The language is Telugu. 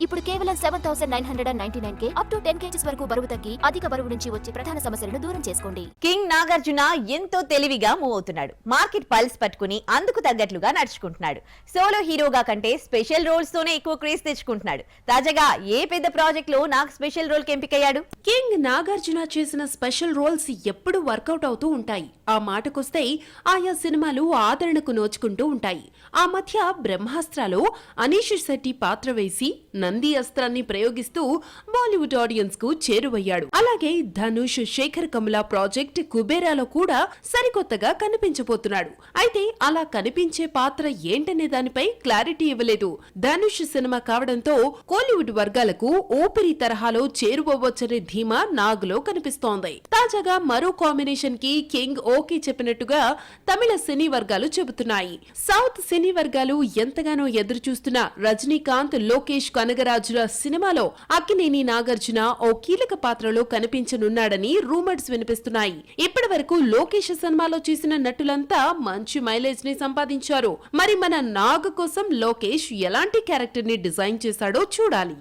ఇప్పుడు కేవలం 7,999K అప్ టు 10 kgs వరకు బరువు తగ్గి అధిక బరువు నుంచి వచ్చే ప్రధాన సమస్యలను దూరం చేసుకోండి. కింగ్ నాగార్జున ఎంతో తెలివిగా మూవ్ అవుతున్నాడు. మార్కెట్ పల్స్ పట్టుకుని అందుకు తగ్గట్లుగా నడుచుకుంటున్నాడు. సోలో హీరోగా కంటే స్పెషల్ రోల్స్ తోనే ఎక్కువ క్రేజ్ తెచ్చుకుంటున్నాడు. తాజాగా ఏ పెద్ద ప్రాజెక్ట్ లో నాకు స్పెషల్ రోల్ ఎంపికయ్యాడు? కింగ్ నాగార్జున చేసిన స్పెషల్ రోల్స్ ఎప్పుడు వర్కౌట్ అవుతూ ఉంటాయి. ఆ మాటకొస్తే ఆయా సినిమాలు ఆదరణకు నోచుకుంటూ ఉంటాయి. ఆ మధ్య బ్రహ్మాస్త్రలో అనీష్ శెట్టి పాత్ర వేసి నంది అస్త్రాన్ని ప్రయోగిస్తూ బాలీవుడ్ ఆడియన్స్ కు చేరువయ్యాడు. అలాగే ధనుష్, శేఖర్ కమల ప్రాజెక్ట్ కుబేరాలో కూడా సరికొత్తగా కనిపించబోతున్నాడు. అయితే అలా కనిపించే పాత్ర ఏంటనే దానిపై క్లారిటీ ఇవ్వలేదు. ధనుష్ సినిమా కావడంతో కోలీవుడ్ వర్గాలకు ఊపిరి తరహాలో చేరువవచ్చనే ధీమా నాగులో కనిపిస్తోంది. తాజాగా మరో కాంబినేషన్ కి కింగ్ ఓకే చెప్పినట్టుగా తమిళ సినీ వర్గాలు చెబుతున్నాయి. సౌత్ సినీ వర్గాలు ఎంతగానో ఎదురు చూస్తున్న రజనీకాంత్, లోకేష్ కనగరాజుల సినిమాలో అక్కినేని నాగార్జున ఓ కీలక పాత్రలో కనిపించనున్నాడని రూమర్స్ వినిపిస్తున్నాయి. ఇప్పటి వరకు లోకేష్ సినిమాలో చేసిన నటులంతా మంచి మైలేజ్ ని సంపాదించారు. మరి మన నాగ్ కోసం లోకేష్ ఎలాంటి క్యారెక్టర్ ని డిజైన్ చేశాడో చూడాలి.